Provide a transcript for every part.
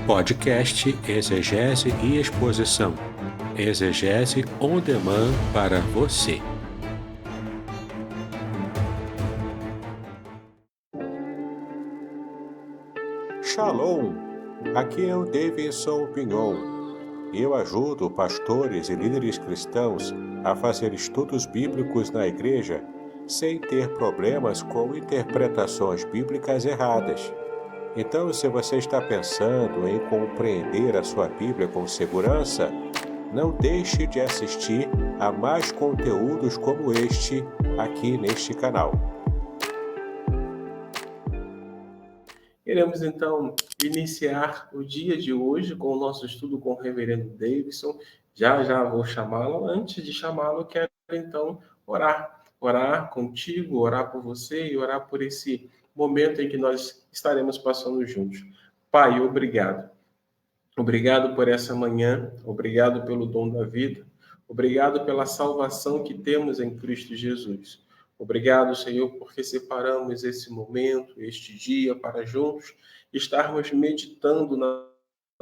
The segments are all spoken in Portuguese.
Podcast Exegese e Exposição. Exegese on demand para você. Shalom! Aqui é o Davidson Pignon. Eu ajudo pastores e líderes cristãos a fazer estudos bíblicos na igreja sem ter problemas com interpretações bíblicas erradas. Então, se você está pensando em compreender a sua Bíblia com segurança, não deixe de assistir a mais conteúdos como este aqui neste canal. Queremos então iniciar o dia de hoje com o nosso estudo com o Reverendo Davidson. Já vou chamá-lo. Antes de chamá-lo, quero então orar contigo, orar por você e orar por esse momento em que nós estaremos passando juntos. Pai, obrigado. Obrigado por essa manhã, obrigado pelo dom da vida, obrigado pela salvação que temos em Cristo Jesus. Obrigado, Senhor, porque separamos esse momento, este dia, para juntos estarmos meditando na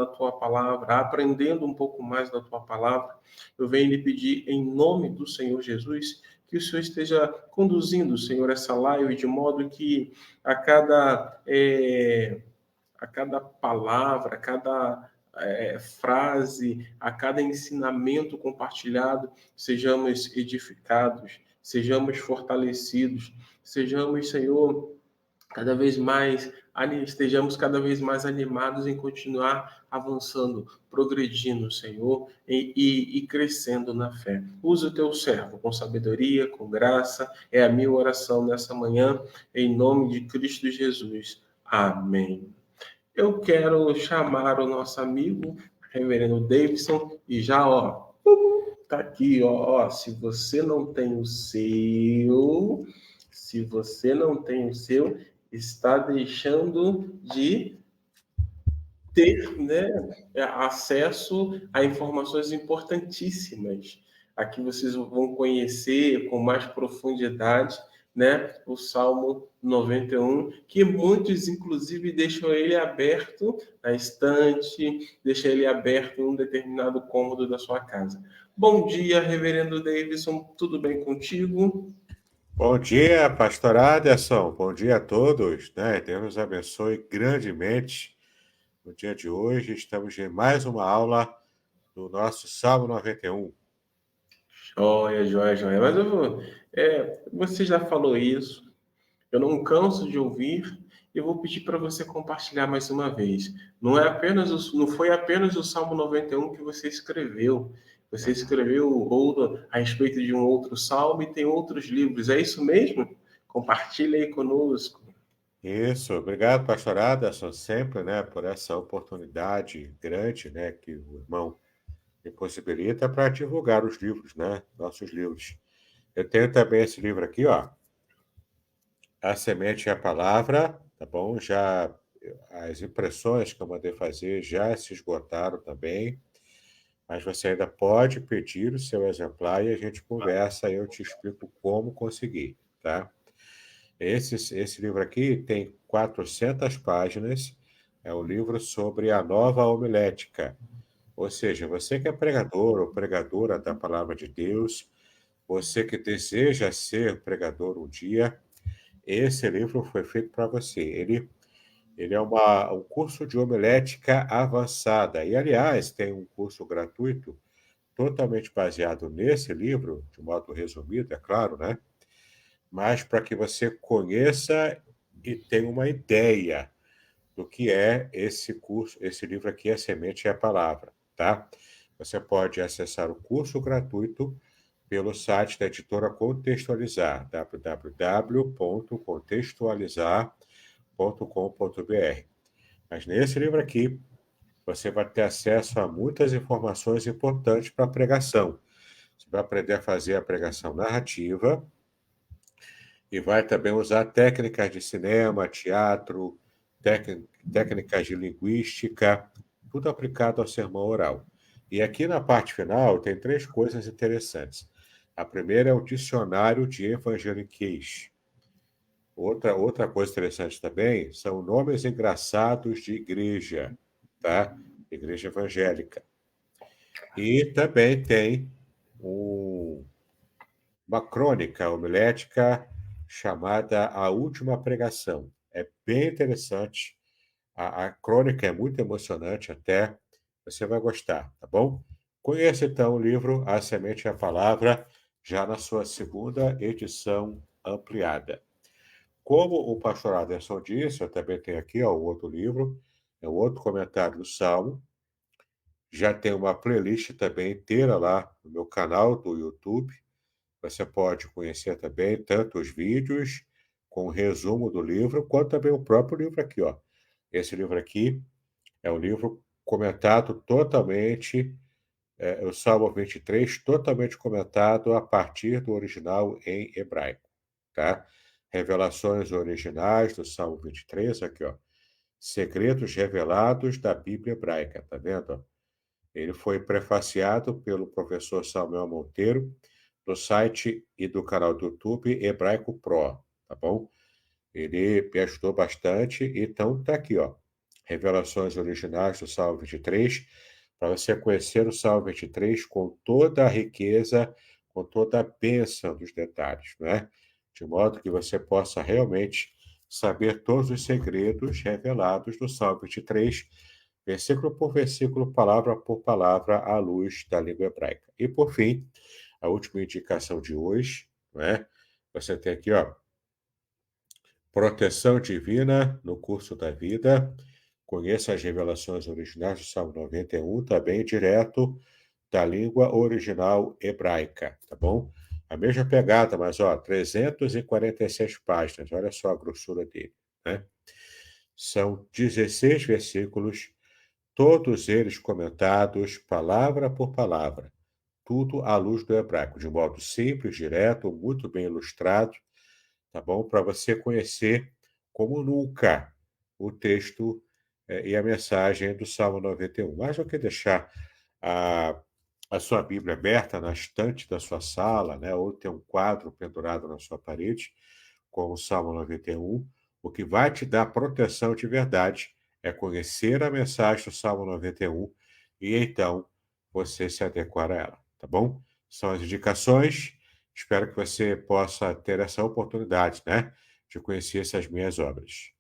Tua Palavra, aprendendo um pouco mais da Tua Palavra. Eu venho lhe pedir, em nome do Senhor Jesus, que o Senhor esteja conduzindo, Senhor, essa live de modo que a cada palavra, a cada frase, a cada ensinamento compartilhado, sejamos edificados, sejamos fortalecidos, sejamos, Senhor, estejamos cada vez mais animados em continuar avançando, progredindo, Senhor, e crescendo na fé. Usa o teu servo com sabedoria, com graça, é a minha oração nessa manhã, em nome de Cristo Jesus. Amém. Eu quero chamar o nosso amigo, Reverendo Davidson, e já, tá aqui, se você não tem o seu, está deixando de ter, acesso a informações importantíssimas. Aqui vocês vão conhecer com mais profundidade, o Salmo 91, que muitos, inclusive, deixam ele aberto na estante, deixam ele aberto em um determinado cômodo da sua casa. Bom dia, Reverendo Davidson, tudo bem contigo? Bom dia, pastor Aderson. Bom dia a todos, Deus nos abençoe grandemente. No dia de hoje, estamos em mais uma aula do nosso Salmo 91. Joia. Mas você já falou isso, eu não canso de ouvir, e vou pedir para você compartilhar mais uma vez. Não foi apenas o Salmo 91 que você escreveu. Você escreveu a respeito de um outro salmo e tem outros livros. É isso mesmo? Compartilha aí conosco. Isso, obrigado, pastor Aderson, sempre, por essa oportunidade grande, que o irmão me possibilita para divulgar os livros, nossos livros. Eu tenho também esse livro aqui, A Semente e a Palavra, tá bom? Já as impressões que eu mandei fazer já se esgotaram também, mas você ainda pode pedir o seu exemplar e a gente conversa e eu te explico como conseguir, tá? Esse livro aqui tem 400 páginas, é um livro sobre a nova homilética, ou seja, você que é pregador ou pregadora da palavra de Deus, você que deseja ser pregador um dia, esse livro foi feito para você. Ele é um curso de homilética avançada. E, aliás, tem um curso gratuito totalmente baseado nesse livro, de modo resumido, é claro, mas para que você conheça e tenha uma ideia do que é esse curso, esse livro aqui, A Semente e a Palavra, tá? Você pode acessar o curso gratuito pelo site da editora Contextualizar, www.contextualizar.com.br. Mas nesse livro aqui, você vai ter acesso a muitas informações importantes para a pregação. Você vai aprender a fazer a pregação narrativa e vai também usar técnicas de cinema, teatro, técnicas de linguística, tudo aplicado ao sermão oral. E aqui na parte final tem 3 coisas interessantes. A primeira é o dicionário de evangeliquez. Outra coisa interessante também são nomes engraçados de igreja. tá? Igreja evangélica. E também tem uma crônica homilética chamada A Última Pregação. É bem interessante. A crônica é muito emocionante até. Você vai gostar, tá bom? Conheça então o livro A Semente e a Palavra, já na sua segunda edição ampliada. Como o pastor Anderson disse, eu também tenho aqui ó, o outro livro, é o outro comentário do Salmo. Já tem uma playlist também inteira lá no meu canal do YouTube. Você pode conhecer também tanto os vídeos com o resumo do livro, quanto também o próprio livro aqui, ó. Esse livro aqui é um livro comentado totalmente, o Salmo 23, totalmente comentado a partir do original em hebraico, tá? Revelações originais do Salmo 23, aqui, ó. Segredos revelados da Bíblia hebraica, tá vendo? Ó? Ele foi prefaciado pelo professor Samuel Monteiro, do site e do canal do YouTube Hebraico Pro, tá bom? Ele me ajudou bastante, então tá aqui, ó. Revelações originais do Salmo 23, para você conhecer o Salmo 23 com toda a riqueza, com toda a bênção dos detalhes, né? De modo que você possa realmente saber todos os segredos revelados do Salmo 23, versículo por versículo, palavra por palavra, à luz da língua hebraica. E por fim, a última indicação de hoje, né? Você tem aqui, ó, Proteção Divina no Curso da Vida. Conheça as revelações originais do Salmo 91, também direto da língua original hebraica, tá bom? A mesma pegada, mas ó, 346 páginas, olha só a grossura dele, né? São 16 versículos, todos eles comentados palavra por palavra, tudo à luz do hebraico, de modo simples, direto, muito bem ilustrado, tá bom? Para você conhecer como nunca o texto e a mensagem do Salmo 91. Mais do que deixar a, a sua Bíblia aberta na estante da sua sala, né? Ou ter um quadro pendurado na sua parede, com o Salmo 91, o que vai te dar proteção de verdade é conhecer a mensagem do Salmo 91 e então você se adequar a ela, tá bom? São as indicações. Espero que você possa ter essa oportunidade, né, de conhecer essas minhas obras.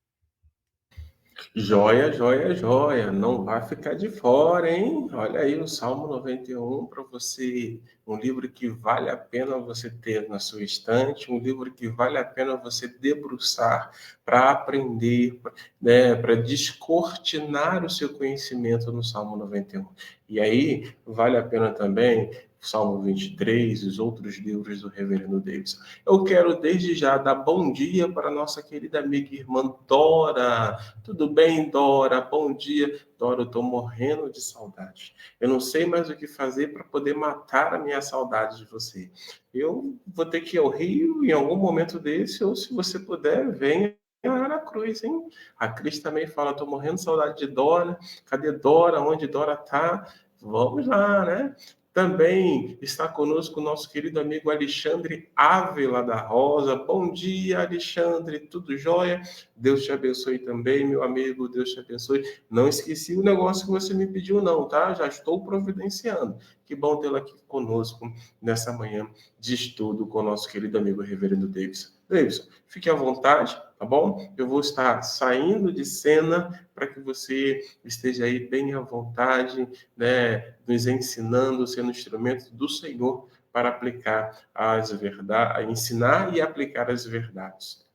Joia, joia, joia. Não vai ficar de fora, hein? Olha aí o Salmo 91 para você, um livro que vale a pena você ter na sua estante, um livro que vale a pena você debruçar para aprender, né, para descortinar o seu conhecimento no Salmo 91. E aí, vale a pena também o Salmo 23 e os outros livros do Reverendo Davidson. Eu quero desde já dar bom dia para a nossa querida amiga e irmã Dora. Tudo bem, Dora? Bom dia. Dora, eu estou morrendo de saudade. Eu não sei mais o que fazer para poder matar a minha saudade de você. Eu vou ter que ir ao Rio em algum momento desse, ou se você puder, venha a Aracruz, hein? A Cris também fala, estou morrendo de saudade de Dora. Cadê Dora? Onde Dora está? Vamos lá, né? Também está conosco o nosso querido amigo Alexandre Ávila da Rosa. Bom dia, Alexandre, tudo jóia? Deus te abençoe também, meu amigo, Deus te abençoe. Não esqueci o negócio que você me pediu, não, tá? Já estou providenciando. Que bom tê-lo aqui conosco nessa manhã de estudo com o nosso querido amigo Reverendo Davidson. Davidson, fique à vontade, tá bom? Eu vou estar saindo de cena para que você esteja aí bem à vontade, né? Nos ensinando, sendo instrumento do Senhor para aplicar as verdades, ensinar e aplicar as verdades.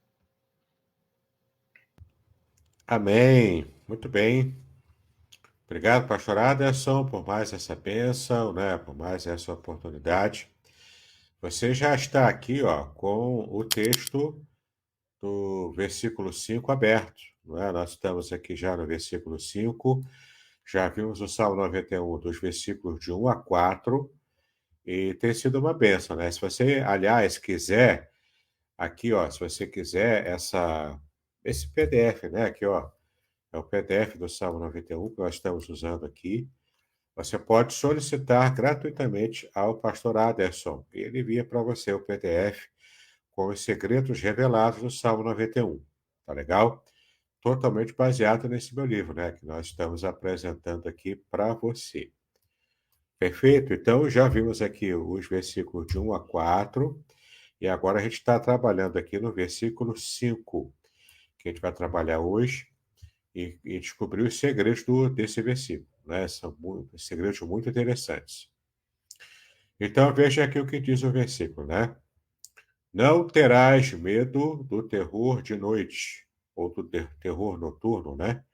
Amém. Muito bem. Obrigado, pastor Aderson, por mais essa bênção, né? Por mais essa oportunidade. Você já está aqui, ó, com o texto do versículo 5 aberto, não é? Nós estamos aqui já no versículo 5, já vimos o Salmo 91 dos versículos de 1 a 4, e tem sido uma bênção, né? Se você, aliás, quiser, aqui, ó, se você quiser esse PDF, né? Aqui, ó, é o PDF do Salmo 91 que nós estamos usando aqui. Você pode solicitar gratuitamente ao pastor Aderson, e ele envia para você o PDF com os segredos revelados no Salmo 91. Tá legal? totalmente baseado nesse meu livro, né, que nós estamos apresentando aqui para você. Perfeito? Então, já vimos aqui os versículos de 1 a 4, e agora a gente está trabalhando aqui no versículo 5, que a gente vai trabalhar hoje e descobrir os segredos desse versículo, né? São segredos muito interessantes. Então, veja aqui o que diz o versículo, né? Não terás medo do terror de noite, ou do terror noturno, né?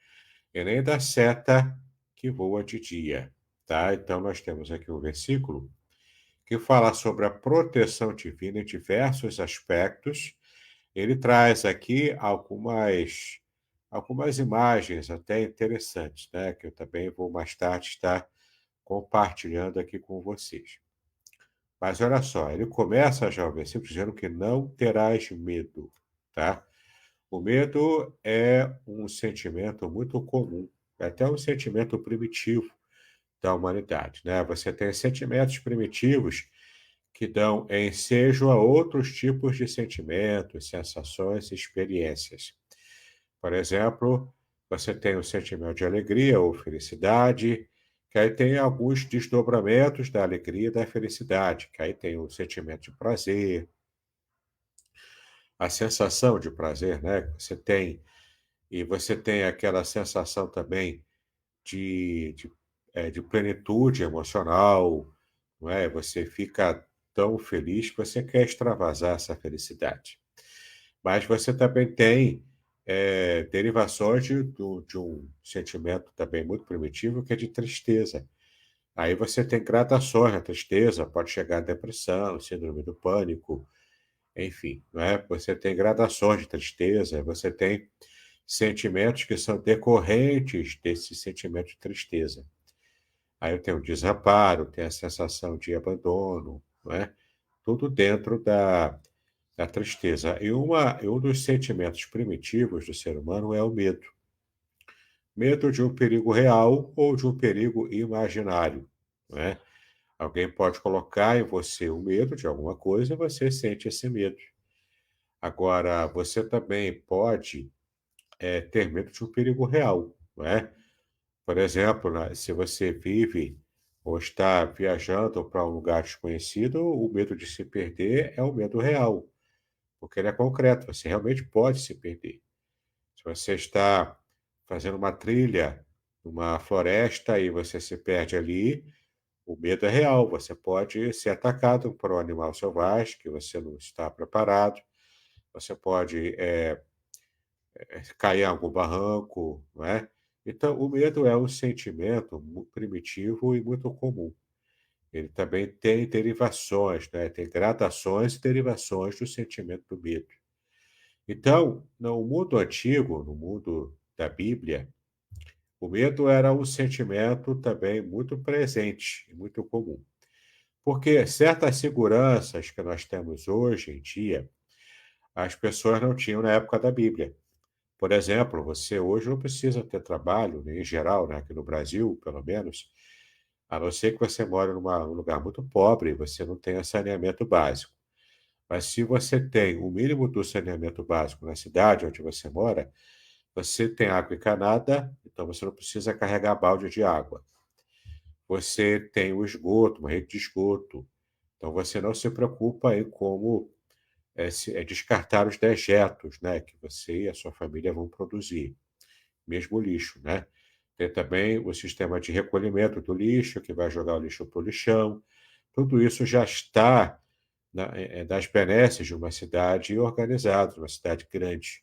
E nem da seta que voa de dia, tá? Então, nós temos aqui um versículo que fala sobre a proteção divina em diversos aspectos. Ele traz aqui algumas imagens até interessantes, né? Que eu também vou mais tarde estar compartilhando aqui com vocês. Mas olha só, ele começa já o versículo dizendo que não terás medo, tá? O medo é um sentimento muito comum, é até um sentimento primitivo da humanidade, né? Você tem sentimentos primitivos que dão ensejo a outros tipos de sentimentos, sensações e experiências. Por exemplo, você tem o sentimento de alegria ou felicidade, que aí tem alguns desdobramentos da alegria e da felicidade, que aí tem o sentimento de prazer, a sensação de prazer, né, que você tem, e você tem aquela sensação também de plenitude emocional, não é? Você fica tão feliz que você quer extravasar essa felicidade. Mas você também tem derivações de um sentimento também muito primitivo, que é de tristeza. Aí você tem gradações na tristeza, pode chegar à depressão, síndrome do pânico, enfim, não é? Você tem gradações de tristeza, você tem sentimentos que são decorrentes desse sentimento de tristeza. Aí eu tenho o desamparo, tenho a sensação de abandono, não é? Tudo dentro da tristeza. E um dos sentimentos primitivos do ser humano é o medo. Medo de um perigo real ou de um perigo imaginário, não é? Alguém pode colocar em você o medo de alguma coisa e você sente esse medo. Agora, você também pode ter medo de um perigo real, não é? Por exemplo, né, se você vive ou está viajando para um lugar desconhecido, o medo de se perder é um medo real, porque ele é concreto, você realmente pode se perder. Se você está fazendo uma trilha numa floresta e você se perde ali, o medo é real, você pode ser atacado por um animal selvagem que você não está preparado, você pode cair em algum barranco, não é? Então, o medo é um sentimento primitivo e muito comum. Ele também tem derivações, né? Tem gradações e derivações do sentimento do medo. Então, no mundo antigo, no mundo da Bíblia, o medo era um sentimento também muito presente e muito comum. Porque certas seguranças que nós temos hoje em dia, as pessoas não tinham na época da Bíblia. Por exemplo, você hoje não precisa ter trabalho, né, em geral, né, aqui no Brasil, pelo menos, a não ser que você mora num lugar muito pobre e você não tenha saneamento básico. Mas se você tem o mínimo do saneamento básico na cidade onde você mora, você tem água encanada, então você não precisa carregar balde de água. Você tem o esgoto, uma rede de esgoto, então você não se preocupa em como descartar os dejetos, né, que você e a sua família vão produzir, mesmo lixo, né? Tem também o sistema de recolhimento do lixo, que vai jogar o lixo para o lixão. Tudo isso já está das benesses de uma cidade organizada, de uma cidade grande.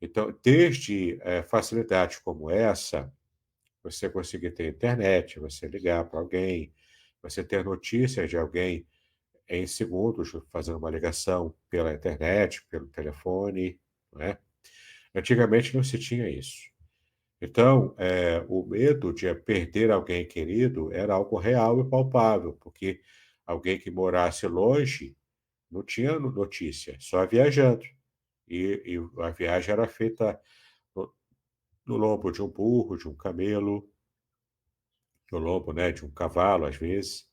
Então, desde facilidades como essa, você conseguir ter internet, você ligar para alguém, você ter notícias de alguém em segundos, fazendo uma ligação pela internet, pelo telefone, não é? Antigamente não se tinha isso. Então, o medo de perder alguém querido era algo real e palpável, porque alguém que morasse longe não tinha notícia, só viajando. E a viagem era feita no, no lombo de um burro, de um camelo, no lombo, né, de um cavalo, às vezes.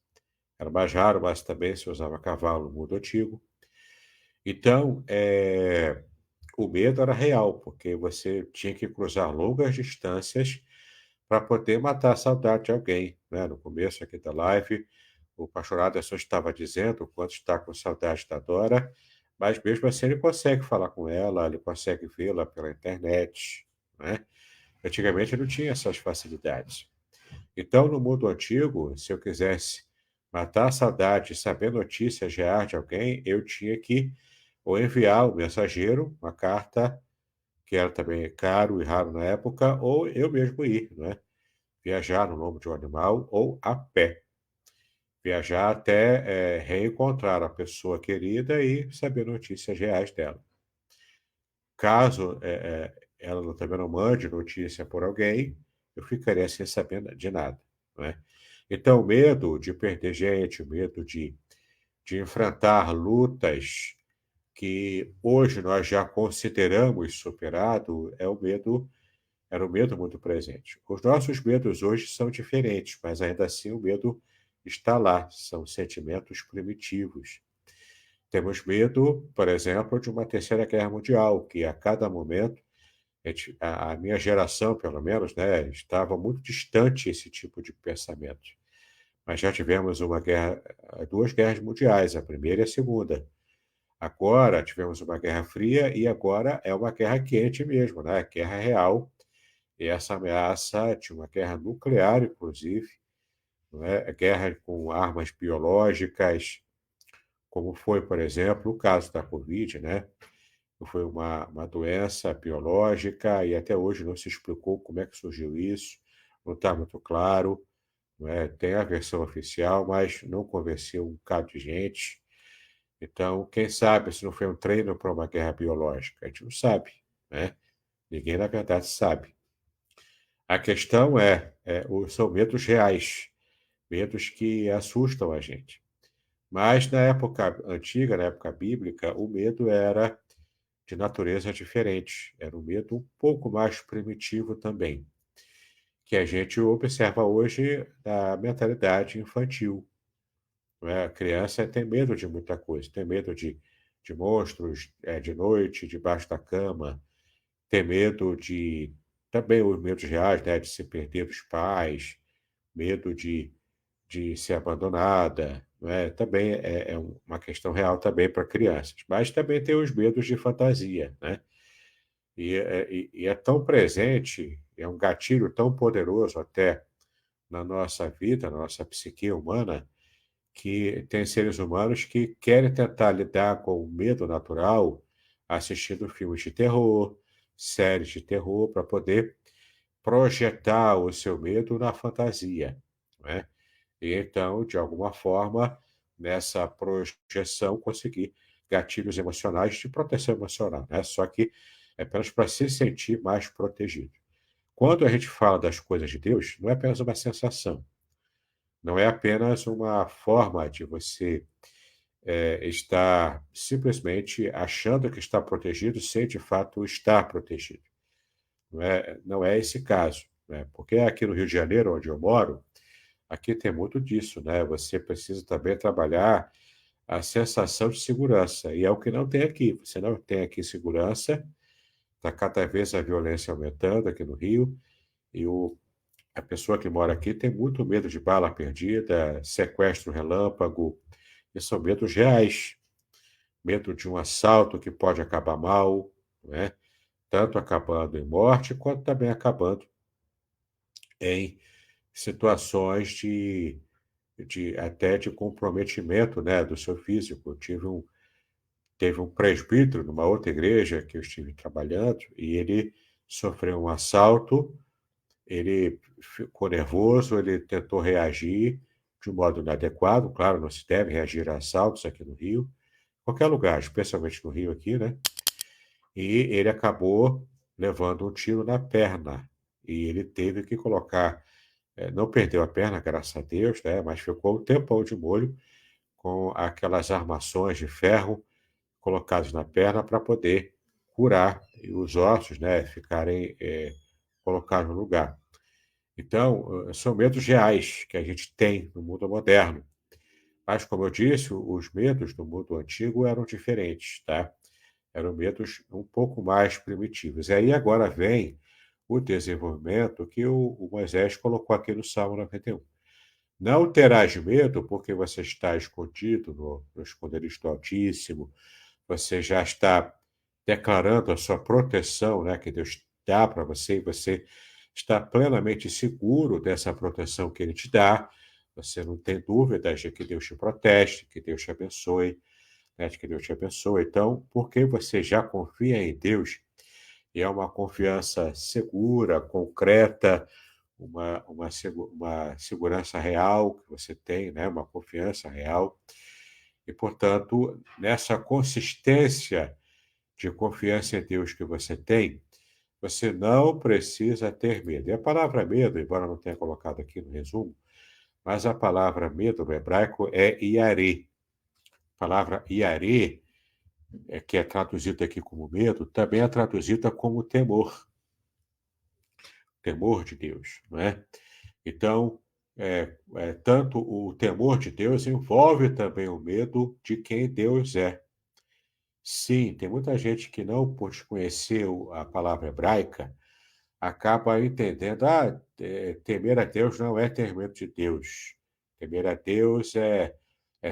Era mais raro, mas também se usava cavalo no mundo antigo. Então, o medo era real, porque você tinha que cruzar longas distâncias para poder matar a saudade de alguém, né? No começo aqui da live, o pastor Aderson estava dizendo o quanto está com saudade da Dora, mas mesmo assim ele consegue falar com ela, ele consegue vê-la pela internet, né? Antigamente não tinha essas facilidades. Então, no mundo antigo, se eu quisesse matar a saudade e saber notícias reais de alguém, eu tinha que ou enviar o mensageiro, uma carta, que era também caro e raro na época, ou eu mesmo ir, né? Viajar no lombo de um animal ou a pé. Viajar até reencontrar a pessoa querida e saber notícias reais dela. Caso ela também não mande notícia por alguém, eu ficaria sem saber de nada, não é? Então, o medo de perder gente, o medo de enfrentar lutas que hoje nós já consideramos superado, era um medo muito presente. Os nossos medos hoje são diferentes, mas ainda assim o medo está lá, são sentimentos primitivos. Temos medo, por exemplo, de uma terceira guerra mundial, que a cada momento, a minha geração, pelo menos, né, estava muito distante esse tipo de pensamento. Mas já tivemos duas guerras mundiais, a primeira e a segunda. Agora tivemos uma guerra fria e agora é uma guerra quente mesmo, né? Guerra real. E essa ameaça de uma guerra nuclear, inclusive, não é? Guerra com armas biológicas, como foi, por exemplo, o caso da Covid, né? Foi uma doença biológica e até hoje não se explicou como é que surgiu isso, não está muito claro, não é? Tem a versão oficial, mas não convenceu um bocado de gente. Então, quem sabe se não foi um treino para uma guerra biológica? A gente não sabe, né? Ninguém, na verdade, sabe. A questão são medos reais, medos que assustam a gente. Mas na época antiga, na época bíblica, o medo era de natureza diferente. Era um medo um pouco mais primitivo também, que a gente observa hoje na mentalidade infantil. Não é? A criança tem medo de muita coisa, tem medo de monstros de noite, debaixo da cama, tem medo de. Também os medos reais, né? De se perder dos pais, medo de ser abandonada, não é? Também é uma questão real também para crianças. Mas também tem os medos de fantasia, né? E é tão presente, é um gatilho tão poderoso até na nossa vida, na nossa psique humana, que tem seres humanos que querem tentar lidar com o medo natural assistindo filmes de terror, séries de terror, para poder projetar o seu medo na fantasia, né? E então, de alguma forma, nessa projeção, conseguir gatilhos emocionais de proteção emocional, né? Só que é apenas para se sentir mais protegido. Quando a gente fala das coisas de Deus, não é apenas uma sensação, não é apenas uma forma de você estar simplesmente achando que está protegido sem de fato estar protegido. Não é esse caso, né? Porque aqui no Rio de Janeiro, onde eu moro, aqui tem muito disso, né? Você precisa também trabalhar a sensação de segurança, e é o que não tem aqui. Você não tem aqui segurança, está cada vez a violência aumentando aqui no Rio, e a pessoa que mora aqui tem muito medo de bala perdida, sequestro relâmpago, e são medos reais. Medo de um assalto que pode acabar mal, né? Tanto acabando em morte, quanto também acabando em situações até de comprometimento, né, do seu físico. Teve um presbítero numa outra igreja que eu estive trabalhando e ele sofreu um assalto, ele ficou nervoso, ele tentou reagir de um modo inadequado, claro, não se deve reagir a assaltos aqui no Rio, qualquer lugar, especialmente no Rio aqui, né? E ele acabou levando um tiro na perna e ele teve que colocar, não perdeu a perna, graças a Deus, né? Mas ficou um tempão de molho com aquelas armações de ferro colocadas na perna para poder curar e os ossos, né, ficarem colocados no lugar. Então, são medos reais que a gente tem no mundo moderno. Mas, como eu disse, os medos do mundo antigo eram diferentes, tá? Eram medos um pouco mais primitivos. E aí agora vem o desenvolvimento que o Moisés colocou aqui no Salmo 91. Não terás medo, porque você está escondido no esconderijo do Altíssimo, você já está declarando a sua proteção, né, que Deus dá para você, e você está plenamente seguro dessa proteção que Ele te dá, você não tem dúvidas de que Deus te protege, que Deus te abençoe, né, de que Deus te abençoe. Então, porque você já confia em Deus, e é uma confiança segura, concreta, uma segurança real que você tem, né? Uma confiança real. E, portanto, nessa consistência de confiança em Deus que você tem, você não precisa ter medo. E a palavra medo, embora eu não tenha colocado aqui no resumo, mas a palavra medo no hebraico é iarê. A palavra iarê, que é traduzida aqui como medo, também é traduzida como temor. Temor de Deus, não é? Então, tanto o temor de Deus envolve também o medo de quem Deus é. Sim, tem muita gente que não, por desconhecer a palavra hebraica, acaba entendendo, temer a Deus não é ter medo de Deus. Temer a Deus é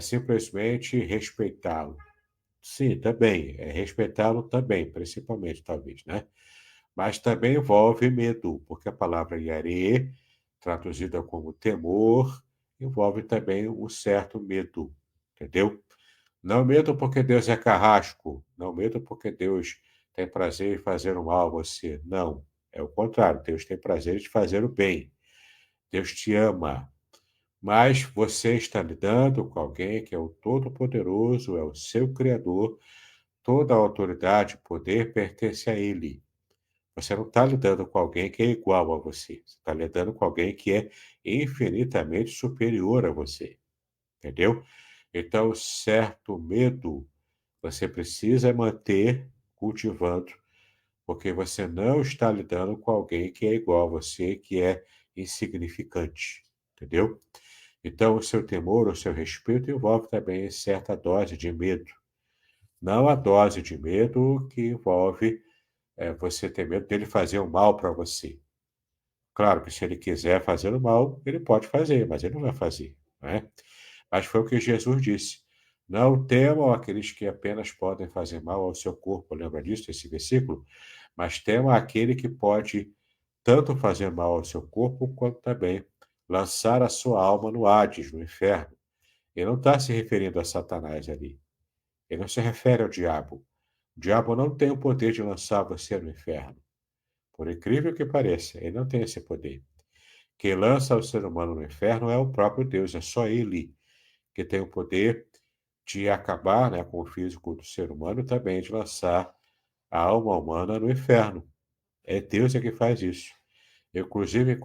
simplesmente respeitá-lo. Sim, também, é respeitá-lo também, principalmente, talvez, né? Mas também envolve medo, porque a palavra yarê, traduzida como temor, envolve também um certo medo, entendeu? Não medo porque Deus é carrasco, não medo porque Deus tem prazer em fazer o mal a você. Não, é o contrário, Deus tem prazer em fazer o bem. Deus te ama, mas você está lidando com alguém que é o Todo-Poderoso, é o seu Criador, toda a autoridade e poder pertence a Ele. Você não está lidando com alguém que é igual a você. Você está lidando com alguém que é infinitamente superior a você. Entendeu? Então, certo medo você precisa manter cultivando, porque você não está lidando com alguém que é igual a você, que é insignificante. Entendeu? Então, o seu temor, o seu respeito envolve também certa dose de medo. Não a dose de medo que envolve você ter medo dele fazer o mal para você. Claro que se ele quiser fazer o mal, ele pode fazer, mas ele não vai fazer, não é? Mas foi o que Jesus disse. Não temam aqueles que apenas podem fazer mal ao seu corpo. Lembra disso, esse versículo? Mas temam aquele que pode tanto fazer mal ao seu corpo, quanto também lançar a sua alma no Hades, no inferno. Ele não está se referindo a Satanás ali. Ele não se refere ao diabo. O diabo não tem o poder de lançar você no inferno. Por incrível que pareça, ele não tem esse poder. Quem lança o ser humano no inferno é o próprio Deus, é só ele que tem o poder de acabar, né, com o físico do ser humano e também de lançar a alma humana no inferno. É Deus que faz isso. Eu, inclusive,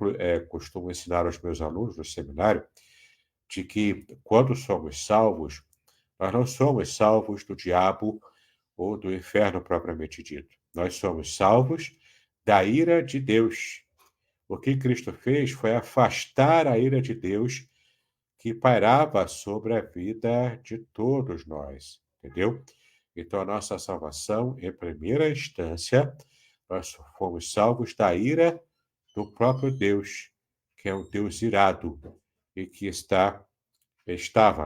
costumo ensinar aos meus alunos no seminário de que, quando somos salvos, nós não somos salvos do diabo ou do inferno propriamente dito. Nós somos salvos da ira de Deus. O que Cristo fez foi afastar a ira de Deus que pairava sobre a vida de todos nós, entendeu? Então, a nossa salvação, em primeira instância, nós fomos salvos da ira do próprio Deus, que é um Deus irado e que estava,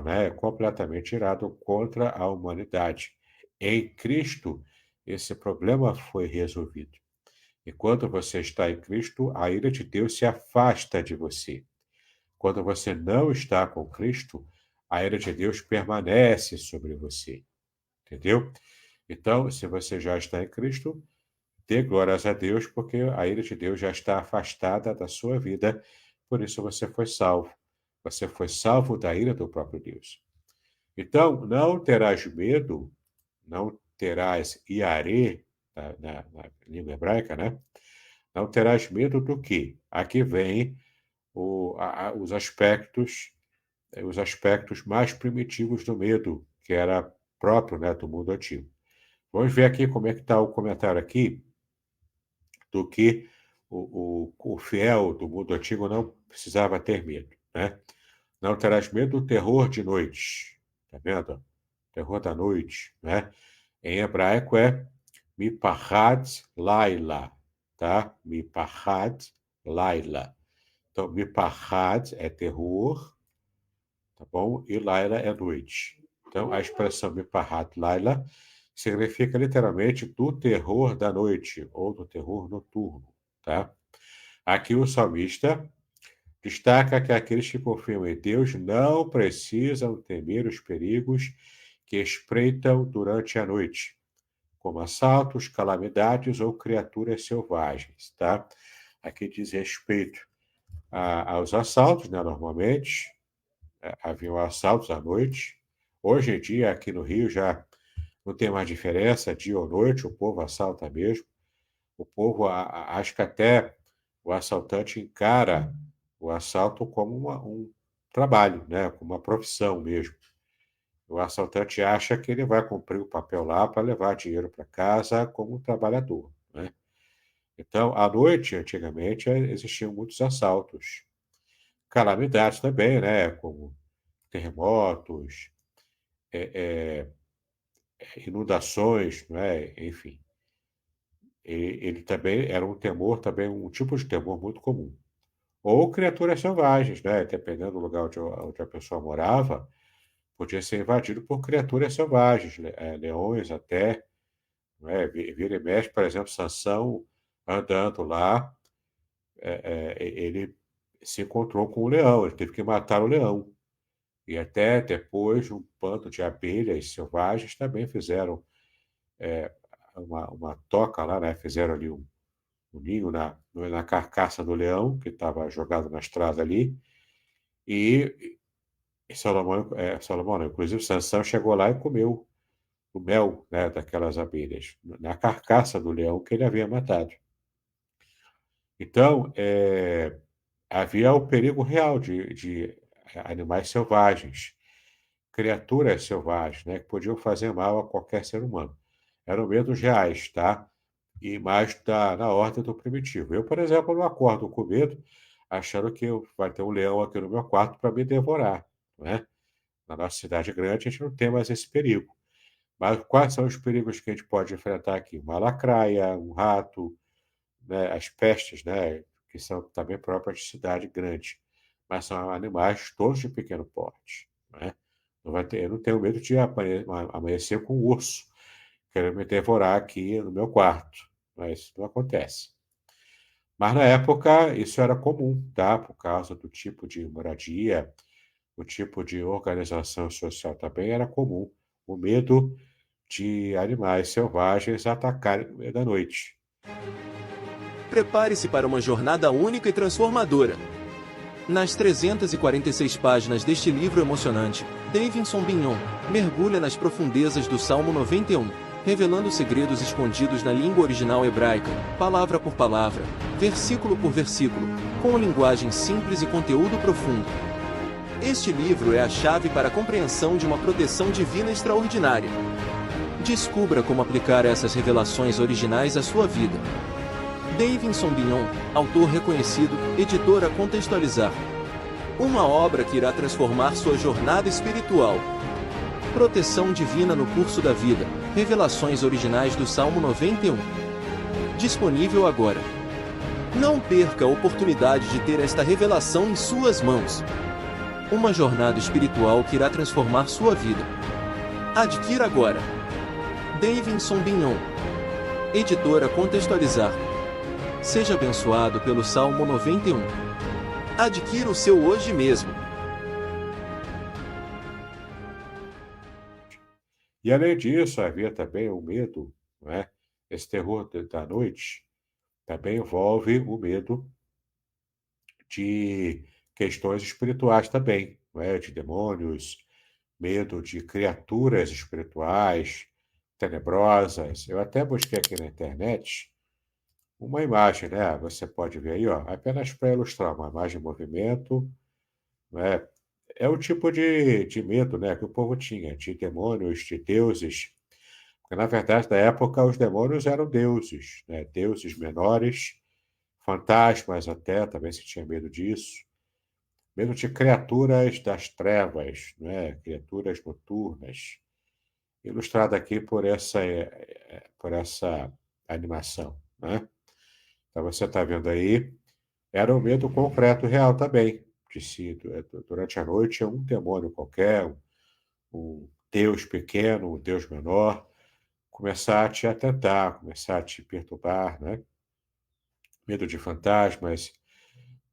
né, completamente irado contra a humanidade. Em Cristo, esse problema foi resolvido. E quando você está em Cristo, a ira de Deus se afasta de você. Quando você não está com Cristo, a ira de Deus permanece sobre você. Entendeu? Então, se você já está em Cristo, dê glórias a Deus, porque a ira de Deus já está afastada da sua vida, por isso você foi salvo. Você foi salvo da ira do próprio Deus. Então, não terás medo, não terás iarê, na língua hebraica, né? Não terás medo do quê? Aqui vem os aspectos mais primitivos do medo, que era próprio, né, do mundo antigo. Vamos ver aqui como é que está o comentário aqui do que o fiel do mundo antigo não precisava ter medo, né? Não terás medo do terror de noite, tá vendo? Terror da noite, né? Em hebraico é Mipahad Laila, tá? Mipahad Laila. Então, Mipahad é terror, tá bom? E Laila é noite. Então, a expressão Mipahad Laila significa literalmente do terror da noite ou do terror noturno, tá? Aqui o salmista destaca que aqueles que confiam em Deus não precisam temer os perigos que espreitam durante a noite, como assaltos, calamidades ou criaturas selvagens, tá? Aqui diz respeito aos assaltos, né? Normalmente, haviam assaltos à noite. Hoje em dia, aqui no Rio, já não tem mais diferença, dia ou noite, o povo assalta mesmo. O povo acha que até o assaltante encara o assalto como um trabalho, né? Como uma profissão mesmo. O assaltante acha que ele vai cumprir o papel lá para levar dinheiro para casa como um trabalhador, né? Então, à noite, antigamente, existiam muitos assaltos. Calamidades também, né? Como terremotos, é, inundações, não é? Enfim. Ele também era um temor, também um tipo de temor muito comum. Ou criaturas selvagens, né? Dependendo do lugar onde a pessoa morava, podia ser invadido por criaturas selvagens, leões até, não é? Vira e mexe, por exemplo, Sansão andando lá, ele se encontrou com o leão, ele teve que matar o leão. E até depois, um bando de abelhas selvagens também fizeram uma toca lá, né? Fizeram ali um ninho na carcaça do leão, que estava jogado na estrada ali, e Salomão não, inclusive Sansão chegou lá e comeu o mel, né, daquelas abelhas, na carcaça do leão que ele havia matado. Então, havia o perigo real de animais selvagens, criaturas selvagens, né, que podiam fazer mal a qualquer ser humano. Eram medos reais, tá? E mais na ordem do primitivo. Eu, por exemplo, não acordo com medo, achando que vai ter um leão aqui no meu quarto para me devorar, não é? Na nossa cidade grande, a gente não tem mais esse perigo. Mas quais são os perigos que a gente pode enfrentar aqui? Uma lacraia, um rato, né? As pestes, né? Que são também próprias de cidade grande. Mas são animais todos de pequeno porte, né? Eu não tenho medo de amanhecer com um urso querendo me devorar aqui no meu quarto. Mas isso não acontece. Mas na época isso era comum, tá? Por causa do tipo de moradia, o tipo de organização social também era comum. O medo de animais selvagens atacarem no meio da noite. Prepare-se para uma jornada única e transformadora. Nas 346 páginas deste livro emocionante, Davidson Bignon mergulha nas profundezas do Salmo 91, revelando segredos escondidos na língua original hebraica, palavra por palavra, versículo por versículo, com linguagem simples e conteúdo profundo. Este livro é a chave para a compreensão de uma proteção divina extraordinária. Descubra como aplicar essas revelações originais à sua vida. Davidson Bignon, autor reconhecido, editora Contextualizar. Uma obra que irá transformar sua jornada espiritual. Proteção divina no curso da vida. Revelações originais do Salmo 91. Disponível agora. Não perca a oportunidade de ter esta revelação em suas mãos. Uma jornada espiritual que irá transformar sua vida. Adquira agora. Davidson Bignon. Editora Contextualizar. Seja abençoado pelo Salmo 91. Adquira o seu hoje mesmo. E além disso, havia também o medo, não é? Esse terror da noite também envolve o medo de questões espirituais também, não é? De demônios, medo de criaturas espirituais tenebrosas. Eu até busquei aqui na internet uma imagem, né? Você pode ver aí, ó, apenas para ilustrar, uma imagem em movimento, né? É o tipo de medo, né, que o povo tinha, de demônios, de deuses. Porque, na verdade, na época, os demônios eram deuses, né? Deuses menores, fantasmas até, também se tinha medo disso. Medo de criaturas das trevas, né? Criaturas noturnas. ilustrada aqui por essa animação, né? Então você está vendo aí, era um medo concreto, real também. De se durante a noite um demônio qualquer, um Deus pequeno, um Deus menor, começar a te atentar, começar a te perturbar, né? Medo de fantasmas,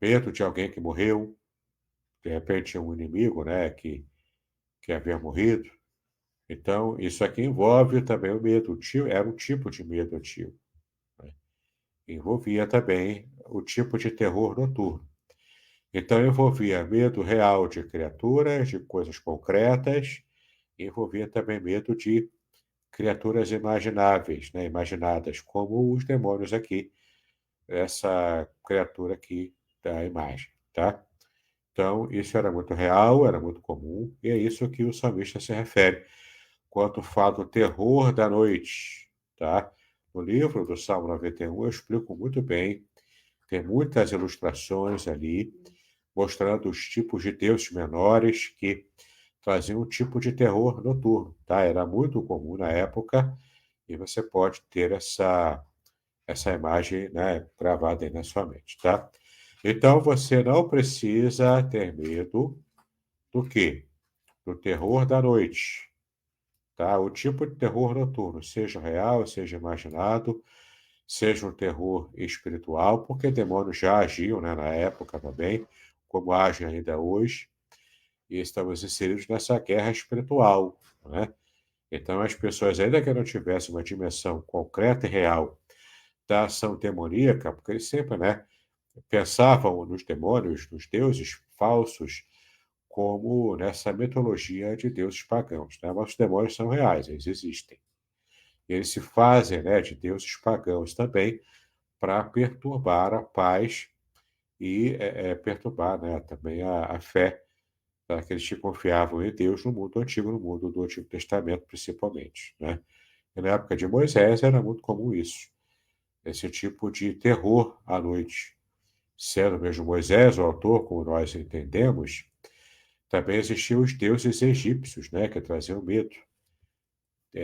medo de alguém que morreu, de repente um inimigo, né, que havia morrido. Então, isso aqui envolve também o medo. Era um tipo de medo antigo, né? Envolvia também o tipo de terror noturno. Então, envolvia medo real de criaturas, de coisas concretas, envolvia também medo de criaturas imagináveis, né, imaginadas, como os demônios aqui, essa criatura aqui da imagem, tá? Então, isso era muito real, era muito comum, e é isso que o salmista se refere quando fala do terror da noite, tá? No livro do Salmo 91 eu explico muito bem, tem muitas ilustrações ali, mostrando os tipos de deuses menores que traziam um tipo de terror noturno, tá? Era muito comum na época, e você pode ter essa imagem, né, gravada aí na sua mente, tá? Então, você não precisa ter medo do quê? Do terror da noite, tá? O tipo de terror noturno, seja real, seja imaginado, seja um terror espiritual, porque demônios já agiam, né, na época também, como agem ainda hoje, e estamos inseridos nessa guerra espiritual, né? Então, as pessoas, ainda que não tivessem uma dimensão concreta e real da ação demoníaca, porque eles sempre, né, pensavam nos demônios, nos deuses falsos, como nessa mitologia de deuses pagãos, né? Mas os demônios são reais, eles existem. E eles se fazem, né, de deuses pagãos também para perturbar a paz e perturbar, né, também a fé daqueles que confiavam em Deus no mundo antigo, no mundo do Antigo Testamento, principalmente, né? E na época de Moisés era muito comum isso, esse tipo de terror à noite. Sendo mesmo Moisés o autor, como nós entendemos, também existiam os deuses egípcios, né, que traziam medo,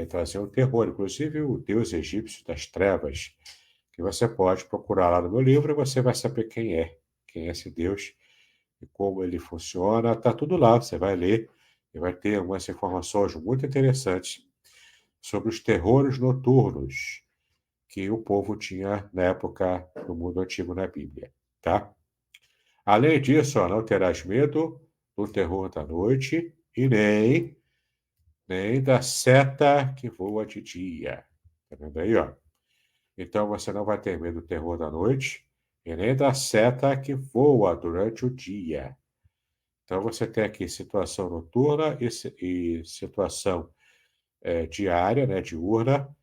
traziam terror, inclusive o deus egípcio das trevas, que você pode procurar lá no meu livro e você vai saber quem é esse deus e como ele funciona. Está tudo lá, você vai ler e vai ter algumas informações muito interessantes sobre os terrores noturnos que o povo tinha na época do mundo antigo na Bíblia, tá? Além disso, ó, não terás medo do terror da noite e nem da seta que voa de dia. Tá vendo aí, ó? Então você não vai ter medo do terror da noite e nem da seta que voa durante o dia. Então você tem aqui situação noturna e situação diária, né, diurna,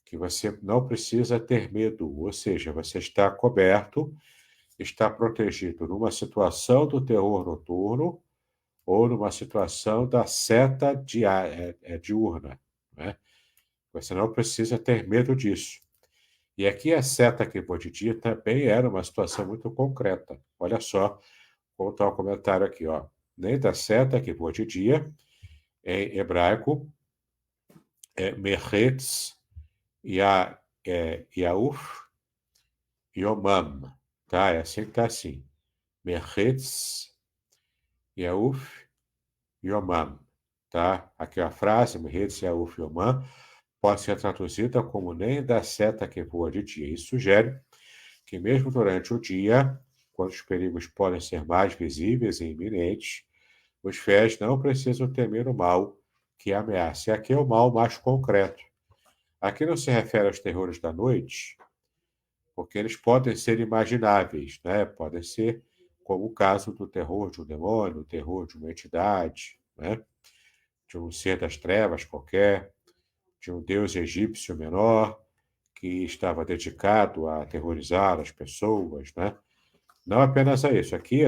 que você não precisa ter medo, ou seja, você está coberto, está protegido numa situação do terror noturno ou numa situação da seta diurna, né? Você não precisa ter medo disso. E aqui a seta que vou de dia também era uma situação muito concreta. Olha só, vou botar o comentário aqui, ó. Nem da seta que voa de dia, em hebraico, Meretz, Yauf, Yomam. Tá? É assim que está assim. Meretz, Yauf, Yomam. Tá? Aqui a frase, Meretz, Yauf, Yomam, pode ser traduzida como nem da seta que voa de dia. Isso sugere que mesmo durante o dia, quando os perigos podem ser mais visíveis e iminentes, os fiéis não precisam temer o mal que ameaça. E aqui é o mal mais concreto. Aqui não se refere aos terrores da noite, porque eles podem ser imagináveis, né? Podem ser como o caso do terror de um demônio, o terror de uma entidade, né? De um ser das trevas qualquer, de um deus egípcio menor que estava dedicado a aterrorizar as pessoas, né? Não apenas a isso. Aqui,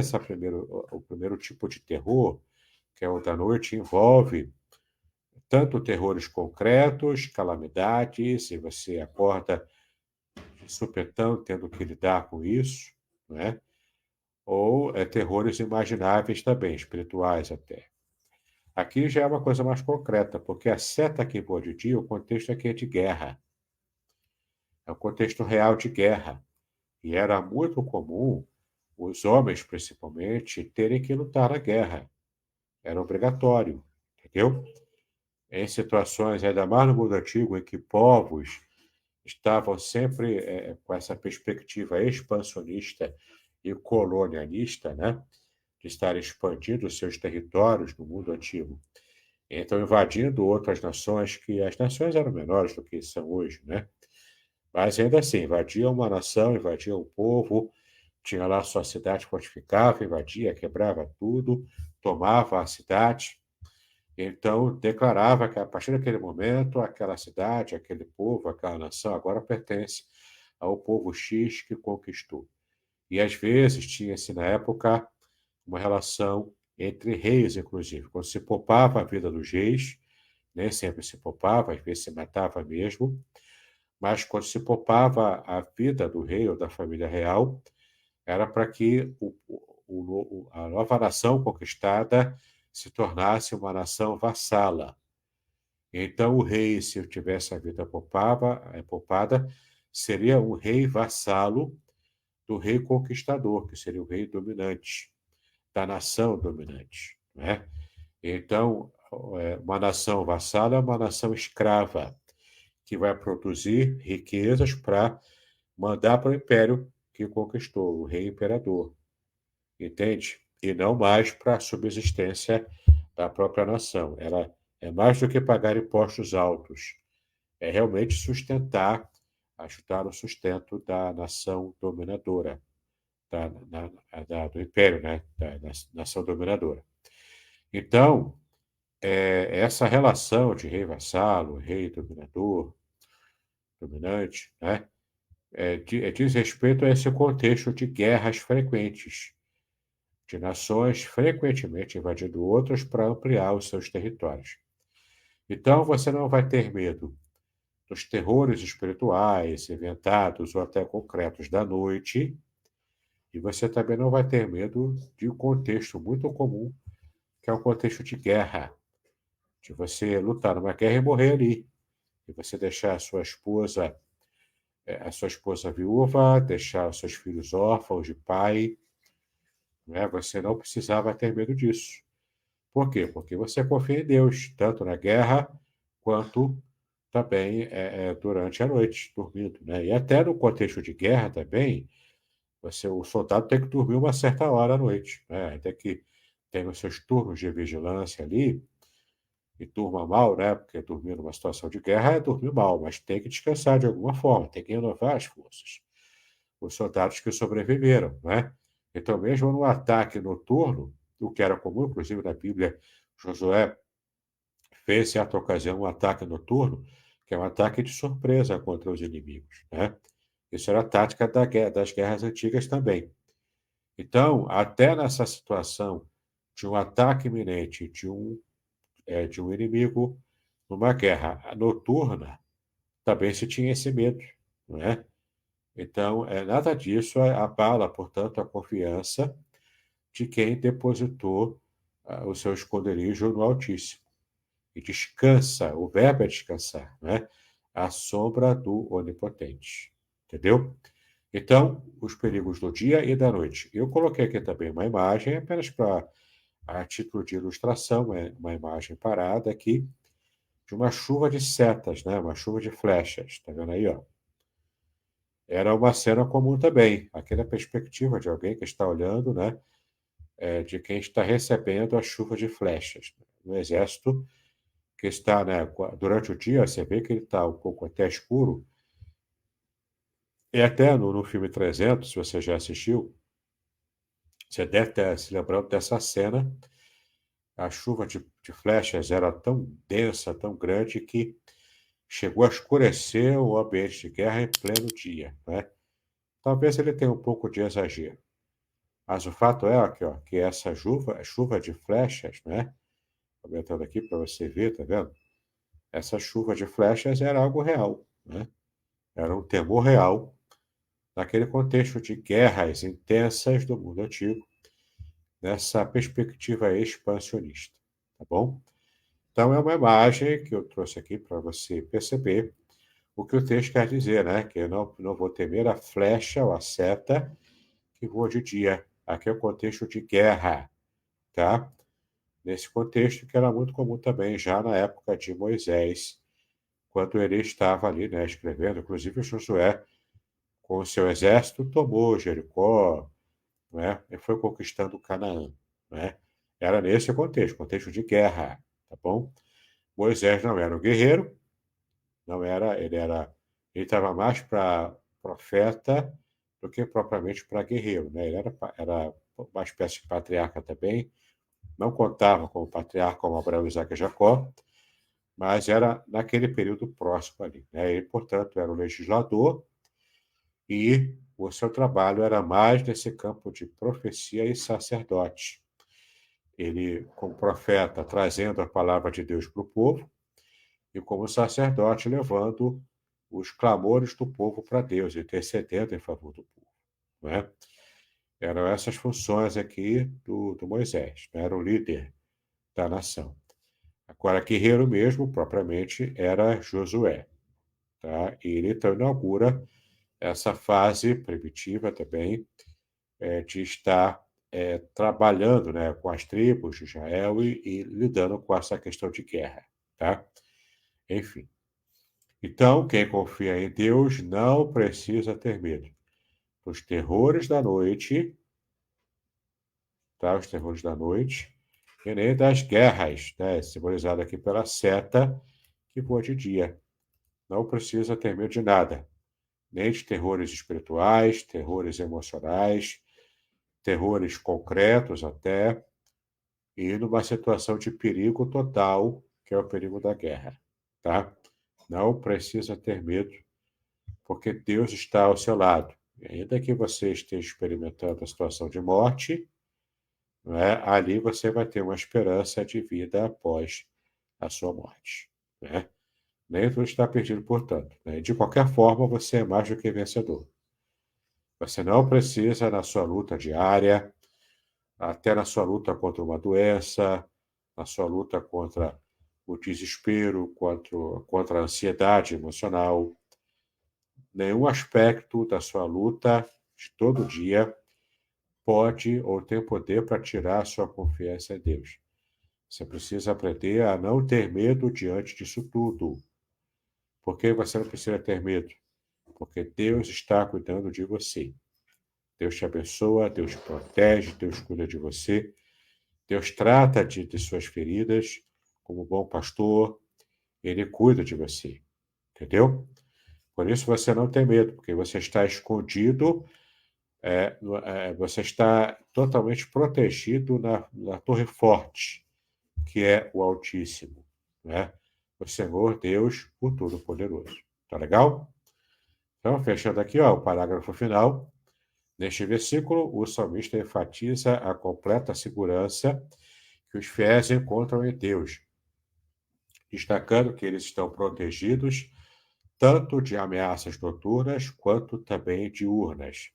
o primeiro tipo de terror, que é o da noite, envolve tanto terrores concretos, calamidades, e você acorda de supetão tendo que lidar com isso, né? Ou terrores imagináveis também, espirituais até. Aqui já é uma coisa mais concreta, porque a seta aqui em Bodhi, o contexto aqui é de guerra. É um contexto real de guerra. E era muito comum os homens, principalmente, terem que lutar na guerra. Era obrigatório, entendeu? Em situações, ainda mais no mundo antigo, em que povos estavam sempre com essa perspectiva expansionista e colonialista, né, de estar expandindo os seus territórios no mundo antigo. Então, invadindo outras nações, que as nações eram menores do que são hoje, né? Mas ainda assim, invadiam uma nação, invadiam um povo, tinha lá sua cidade fortificava, invadia, quebrava tudo, tomava a cidade. Então, declarava que a partir daquele momento, aquela cidade, aquele povo, aquela nação agora pertence ao povo X que conquistou. E às vezes tinha-se na época uma relação entre reis, inclusive. Quando se poupava a vida dos reis, nem sempre se poupava, às vezes se matava mesmo, mas quando se poupava a vida do rei ou da família real, era para que a nova nação conquistada se tornasse uma nação vassala. Então, o rei, se eu tivesse a vida poupada, seria um rei vassalo do rei conquistador, que seria o rei dominante, da nação dominante. Né? Então, uma nação vassala é uma nação escrava, que vai produzir riquezas para mandar para o império que conquistou, o rei imperador, entende? E não mais para a subsistência da própria nação. Ela é mais do que pagar impostos altos, é realmente sustentar, ajudar no sustento da nação dominadora, do império, né? Da nação dominadora. Então, essa relação de rei vassalo, rei dominador, dominante, né? Diz respeito a esse contexto de guerras frequentes, de nações frequentemente invadindo outras para ampliar os seus territórios. Então, você não vai ter medo dos terrores espirituais, inventados ou até concretos da noite, e você também não vai ter medo de um contexto muito comum, que é o contexto de guerra, de você lutar numa guerra e morrer ali, e você deixar a sua esposa viúva, deixar os seus filhos órfãos de pai, né? Você não precisava ter medo disso. Por quê? Porque você confia em Deus, tanto na guerra quanto também durante a noite, dormindo, né? E até no contexto de guerra também, o soldado tem que dormir uma certa hora à noite, né? Até que tem os seus turnos de vigilância ali, e durma mal, né? Porque dormir numa situação de guerra é dormir mal, mas tem que descansar de alguma forma, tem que renovar as forças. Os soldados que sobreviveram, né? Então, mesmo no ataque noturno, o que era comum, inclusive na Bíblia, Josué fez, em certa ocasião, um ataque noturno, que é um ataque de surpresa contra os inimigos, né? Isso era a tática das guerras antigas também. Então, até nessa situação de um ataque iminente de um inimigo numa guerra noturna, também se tinha esse medo, não é? Então, nada disso abala, portanto, a confiança de quem depositou o seu esconderijo no Altíssimo. E descansa, o verbo é descansar, né? À sombra do Onipotente. Entendeu? Então, os perigos do dia e da noite. Eu coloquei aqui também uma imagem, apenas para a título de ilustração, uma imagem parada aqui, de uma chuva de setas, né? Uma chuva de flechas. Está vendo aí, ó? Era uma cena comum também, aquela perspectiva de alguém que está olhando, né? De quem está recebendo a chuva de flechas. No exército que está, né? Durante o dia, você vê que ele está um pouco até escuro. E até no filme 300, se você já assistiu, você deve ter se lembrando dessa cena. A chuva de flechas era tão densa, tão grande, que chegou a escurecer o ambiente de guerra em pleno dia, né? Talvez ele tenha um pouco de exagero. Mas o fato é aqui, ó, que essa chuva de flechas, né? Comentando aqui para você ver, tá vendo? Essa chuva de flechas era algo real, né? Era um temor real naquele contexto de guerras intensas do mundo antigo, nessa perspectiva expansionista. tá bom? Então, é uma imagem que eu trouxe aqui para você perceber o que o texto quer dizer, né? Que eu não vou temer a flecha ou a seta que voa de dia. Aqui é o contexto de guerra, tá? Nesse contexto que era muito comum também já na época de Moisés, quando ele estava ali, né, escrevendo, inclusive Josué, com o seu exército, tomou Jericó, né, e foi conquistando Canaã, né? Era nesse contexto de guerra, tá bom? Moisés não era um guerreiro, não era, ele estava mais para profeta do que propriamente para guerreiro, né? Ele era uma espécie de patriarca também, não contava como patriarca como Abraão, Isaac e Jacó, mas era naquele período próximo ali, né? Ele, portanto, era o legislador e o seu trabalho era mais nesse campo de profecia e sacerdote. Ele, como profeta, trazendo a palavra de Deus para o povo, e como sacerdote, levando os clamores do povo para Deus, intercedendo em favor do povo. Não é? Eram essas funções aqui do Moisés, não era o líder da nação. Agora, guerreiro mesmo, propriamente, era Josué. Tá? E ele então inaugura essa fase primitiva também de estar trabalhando, né, com as tribos de Israel e lidando com essa questão de guerra. Tá? Enfim. Então, quem confia em Deus não precisa ter medo dos terrores da noite, tá? Os terrores da noite, e nem das guerras, né? Simbolizado aqui pela seta que voa de dia. Não precisa ter medo de nada, nem de terrores espirituais, terrores emocionais, terrores concretos até, e numa situação de perigo total, que é o perigo da guerra, tá? Não precisa ter medo, porque Deus está ao seu lado. E ainda que você esteja experimentando a situação de morte, não é? Ali você vai ter uma esperança de vida após a sua morte, né? Nem tudo está perdido, portanto, né? De qualquer forma, você é mais do que vencedor. Você não precisa, na sua luta diária, até na sua luta contra uma doença, na sua luta contra o desespero, contra a ansiedade emocional, nenhum aspecto da sua luta de todo dia pode ou tem poder para tirar a sua confiança em Deus. Você precisa aprender a não ter medo diante disso tudo. Por que você não precisa ter medo? Porque Deus está cuidando de você. Deus te abençoa, Deus te protege, Deus cuida de você. Deus trata de suas feridas como bom pastor. Ele cuida de você. Entendeu? Por isso você não tem medo, porque você está escondido, você está totalmente protegido na torre forte, que é o Altíssimo, né? O Senhor Deus, o Todo-Poderoso. Tá legal? Então, fechando aqui, ó, o parágrafo final. Neste versículo, o salmista enfatiza a completa segurança que os fiéis encontram em Deus, destacando que eles estão protegidos tanto de ameaças noturnas quanto também diurnas.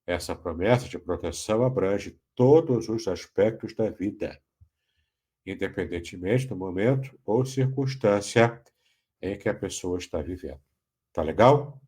Essa promessa de proteção abrange todos os aspectos da vida, independentemente do momento ou circunstância em que a pessoa está vivendo. Tá legal?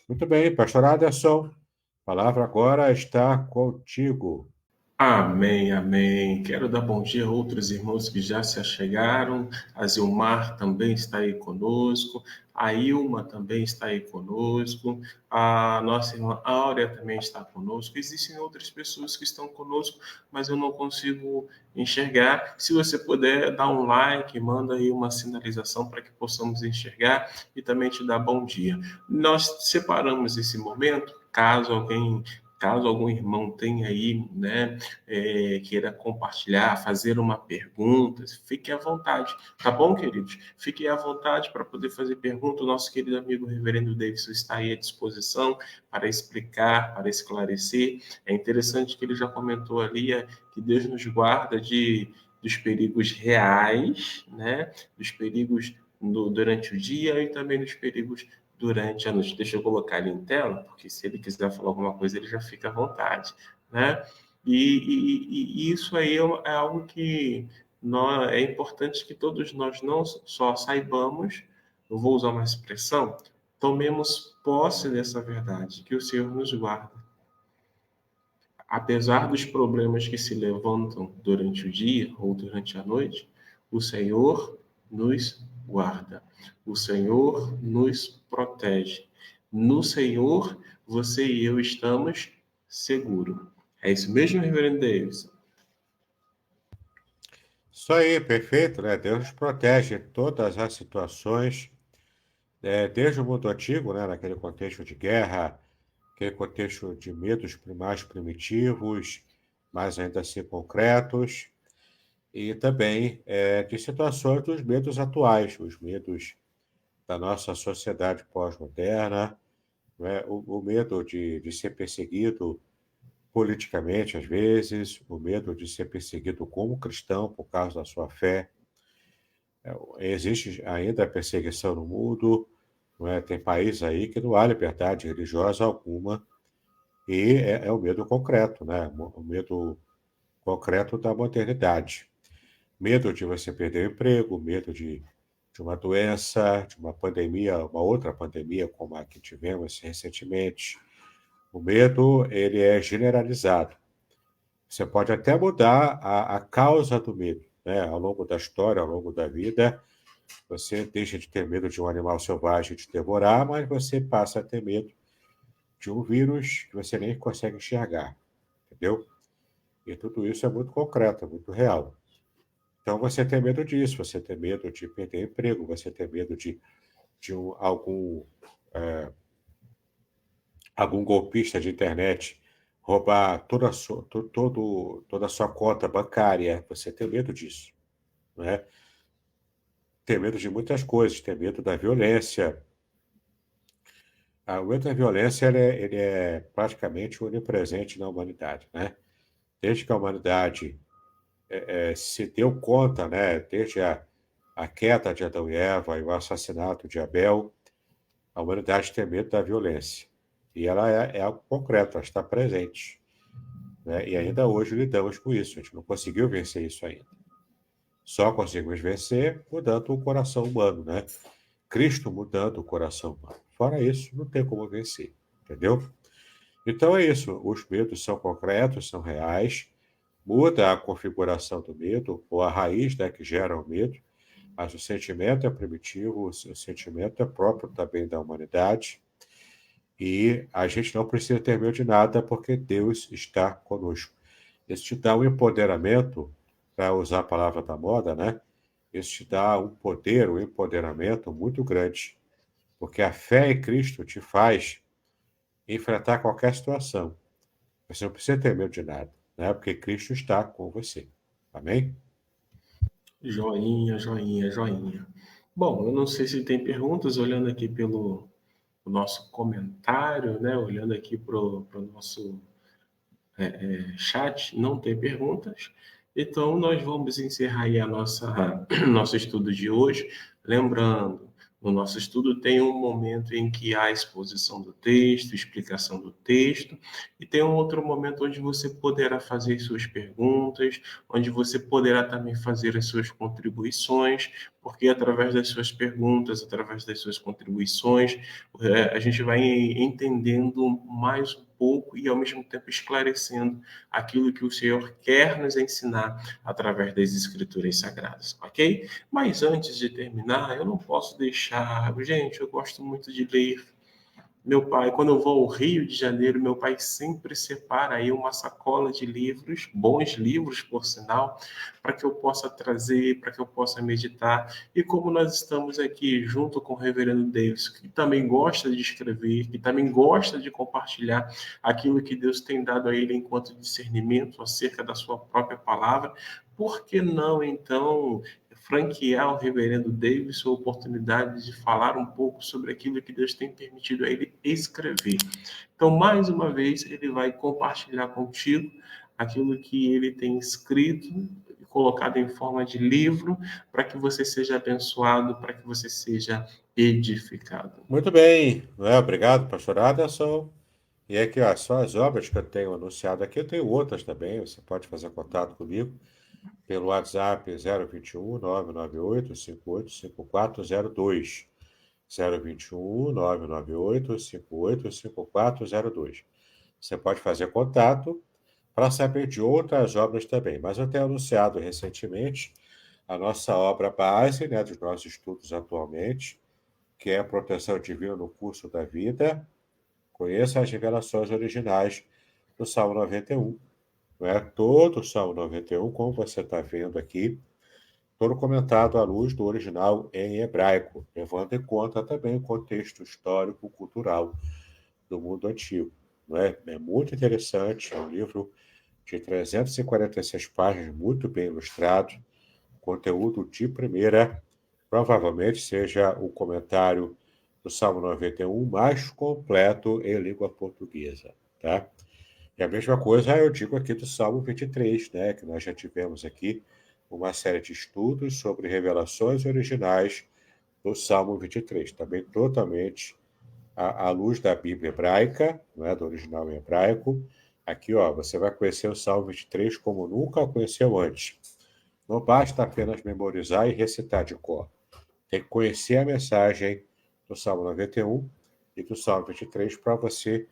Muito bem, pastor Aderson, a palavra agora está contigo. Amém, amém. Quero dar bom dia a outros irmãos que já se achegaram. A Zilmar também está aí conosco. A Ilma também está aí conosco. A nossa irmã Áurea também está conosco. Existem outras pessoas que estão conosco, mas eu não consigo enxergar. Se você puder, dar um like, manda aí uma sinalização para que possamos enxergar e também te dar bom dia. Nós separamos esse momento, caso algum irmão tenha aí, né, queira compartilhar, fazer uma pergunta, fique à vontade, tá bom, queridos? Fiquem à vontade para poder fazer pergunta. O nosso querido amigo Reverendo Davidson está aí à disposição para explicar, para esclarecer. É interessante que ele já comentou ali que Deus nos guarda dos perigos reais, né? Dos perigos durante o dia e também dos perigos durante a noite. Deixa eu colocar ele em tela, porque se ele quiser falar alguma coisa, ele já fica à vontade, né? E isso aí é algo que é importante que todos nós não só saibamos, eu vou usar uma expressão, tomemos posse dessa verdade, que o Senhor nos guarda. Apesar dos problemas que se levantam durante o dia ou durante a noite, o Senhor nos guarda. O Senhor nos protege. No Senhor, você e eu estamos seguros. É isso mesmo, Reverendo Davis? Isso aí, perfeito, né? Deus nos protege em todas as situações, desde o mundo antigo, né? Naquele contexto de guerra, aquele contexto de medos mais primitivos, mas ainda assim concretos, e também de situações dos medos atuais, os medos da nossa sociedade pós-moderna, né? O medo de ser perseguido politicamente, às vezes, o medo de ser perseguido como cristão por causa da sua fé. Existe ainda perseguição no mundo, não é? Tem países aí que não há liberdade religiosa alguma, e é o medo concreto, né? O medo concreto da modernidade. Medo de você perder o emprego, medo de uma doença, de uma pandemia, uma outra pandemia como a que tivemos recentemente. O medo, ele é generalizado. Você pode até mudar a causa do medo, né? Ao longo da história, ao longo da vida, você deixa de ter medo de um animal selvagem te devorar, mas você passa a ter medo de um vírus que você nem consegue enxergar, entendeu? E tudo isso é muito concreto, é muito real. Então você tem medo disso, você tem medo de perder emprego, você tem medo algum golpista de internet roubar toda a sua conta bancária, você tem medo disso, né? Tem medo de muitas coisas, tem medo da violência. O medo da violência ele é praticamente onipresente na humanidade, né? Desde que a humanidade se deu conta, né? Desde a queda de Adão e Eva e o assassinato de Abel, a humanidade tem medo da violência. E ela é algo concreto, ela está presente, né? E ainda hoje lidamos com isso, a gente não conseguiu vencer isso ainda. Só conseguimos vencer mudando o coração humano, né? Cristo mudando o coração humano. Fora isso, não tem como vencer, entendeu? Então é isso, os medos são concretos, são reais, muda a configuração do medo, ou a raiz, né, que gera o medo, mas o sentimento é primitivo, o sentimento é próprio também da humanidade, e a gente não precisa ter medo de nada, porque Deus está conosco. Isso te dá um empoderamento, para usar a palavra da moda, né? Isso te dá um poder, um empoderamento muito grande, porque a fé em Cristo te faz enfrentar qualquer situação. Você não precisa ter medo de nada, né? Porque Cristo está com você. Amém? Joinha, joinha, joinha. Bom, eu não sei se tem perguntas, olhando aqui pelo nosso comentário, né? Olhando aqui para o nosso chat, não tem perguntas. Então, nós vamos encerrar aí nosso estudo de hoje. Lembrando, no nosso estudo tem um momento em que há a exposição do texto, explicação do texto, e tem um outro momento onde você poderá fazer suas perguntas, onde você poderá também fazer as suas contribuições, porque através das suas perguntas, através das suas contribuições, a gente vai entendendo mais um pouco e ao mesmo tempo esclarecendo aquilo que o Senhor quer nos ensinar através das Escrituras Sagradas, ok? Mas antes de terminar, eu não posso deixar. Gente, eu gosto muito de ler. Meu pai, quando eu vou ao Rio de Janeiro, meu pai sempre separa aí uma sacola de livros, bons livros, por sinal, para que eu possa trazer, para que eu possa meditar. E como nós estamos aqui junto com o Reverendo Davis, que também gosta de escrever, que também gosta de compartilhar aquilo que Deus tem dado a ele enquanto discernimento acerca da sua própria palavra, por que não, então, franquear ao Reverendo Davis a oportunidade de falar um pouco sobre aquilo que Deus tem permitido a ele escrever? Então, mais uma vez, ele vai compartilhar contigo aquilo que ele tem escrito e colocado em forma de livro, para que você seja abençoado, para que você seja edificado. Muito bem, obrigado, pastor Aderson. E aqui, ó, só as obras que eu tenho anunciado aqui, eu tenho outras também, você pode fazer contato comigo. pelo WhatsApp 021 998 585402. 021 998 585402. Você pode fazer contato para saber de outras obras também. Mas eu tenho anunciado recentemente a nossa obra base, né, dos nossos estudos atualmente, que é a Proteção Divina no Curso da Vida. Conheça as revelações originais do Salmo 91. Não é todo o Salmo 91, como você está vendo aqui, todo comentado à luz do original em hebraico, levando em conta também o contexto histórico-cultural do mundo antigo. Não é? É muito interessante, é um livro de 346 páginas, muito bem ilustrado, conteúdo de primeira, provavelmente seja o comentário do Salmo 91 mais completo em língua portuguesa, tá? E a mesma coisa eu digo aqui do Salmo 23, né, que nós já tivemos aqui uma série de estudos sobre revelações originais do Salmo 23, também totalmente à luz da Bíblia hebraica, não é, do original em hebraico. Aqui, ó, você vai conhecer o Salmo 23 como nunca o conheceu antes. Não basta apenas memorizar e recitar de cor. Tem que conhecer a mensagem do Salmo 91 e do Salmo 23 para você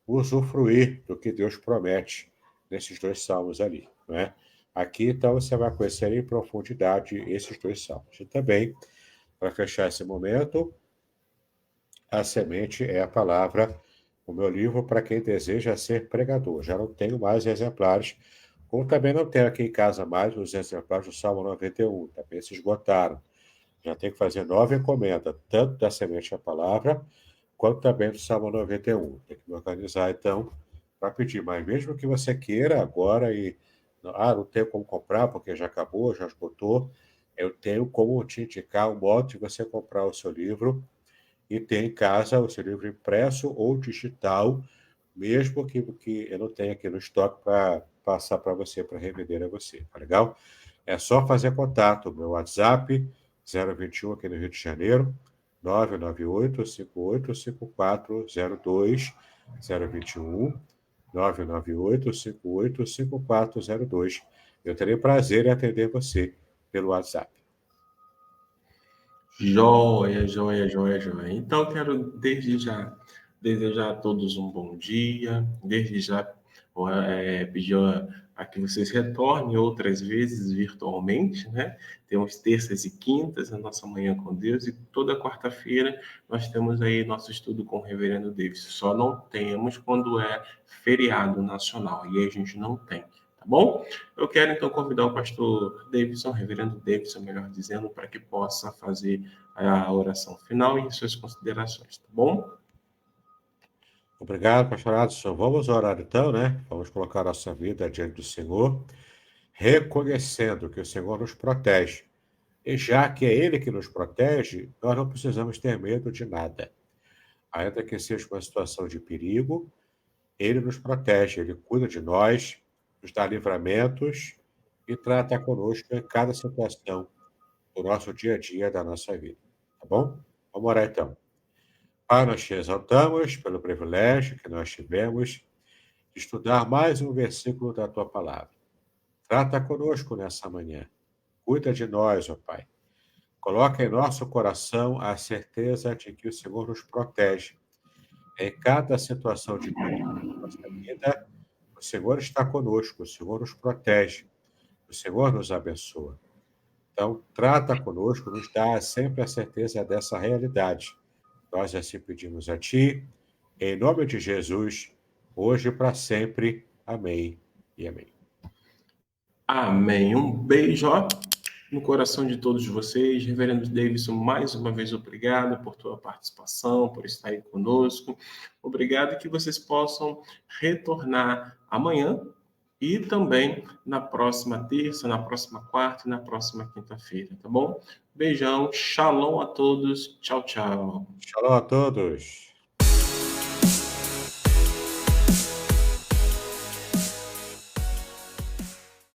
usufruir do que Deus promete nesses dois salmos ali, né? Aqui, então, você vai conhecer em profundidade esses dois salmos. E também, para fechar esse momento, a semente é a palavra, o meu livro para quem deseja ser pregador. Já não tenho mais exemplares, como também não tenho aqui em casa mais os exemplares do Salmo 91, também se esgotaram. Já tem que fazer 9 encomendas, tanto da semente à palavra, quanto também do Salmo 91. Tem que me organizar, então, para pedir. Mas mesmo que você queira agora e não tenho como comprar porque já acabou, já esgotou, eu tenho como te indicar um modo de você comprar o seu livro e ter em casa o seu livro impresso ou digital, mesmo que eu não tenha aqui no estoque para passar para você, para revender a você, tá legal? É só fazer contato, meu WhatsApp, 021 aqui no Rio de Janeiro, 998 585402, 021 998 585402. Eu terei prazer em atender você pelo WhatsApp. Joia, joia, joia, joia. Então, quero desde já desejar a todos um bom dia, desde já pedir a que vocês retornem outras vezes virtualmente, né? Temos terças e quintas, a nossa manhã com Deus, e toda quarta-feira nós temos aí nosso estudo com o Reverendo Davis. Só não temos quando é feriado nacional, e aí a gente não tem, tá bom? Eu quero então convidar o pastor Davidson, Reverendo Davidson, melhor dizendo, para que possa fazer a oração final e suas considerações, tá bom? Obrigado, pastor Adson. Vamos orar então, né? Vamos colocar nossa vida diante do Senhor, reconhecendo que o Senhor nos protege. E já que é Ele que nos protege, nós não precisamos ter medo de nada. Ainda que seja uma situação de perigo, Ele nos protege, Ele cuida de nós, nos dá livramentos e trata conosco em cada situação do nosso dia a dia, da nossa vida. Tá bom? Vamos orar então. Pai, nós te exaltamos pelo privilégio que nós tivemos de estudar mais um versículo da tua palavra. Trata conosco nessa manhã. Cuida de nós, ó Pai. Coloca em nosso coração a certeza de que o Senhor nos protege. Em cada situação de perigo da nossa vida, o Senhor está conosco, o Senhor nos protege, o Senhor nos abençoa. Então, trata conosco, nos dá sempre a certeza dessa realidade. Nós assim pedimos a Ti, em nome de Jesus, hoje e para sempre. Amém e amém. Amém. Um beijo, ó, no coração de todos vocês. Reverendo Davidson, mais uma vez, obrigado por tua participação, por estar aí conosco. Obrigado que vocês possam retornar amanhã e também na próxima terça, na próxima quarta e na próxima quinta-feira, tá bom? Beijão, shalom a todos, tchau, tchau. Shalom a todos.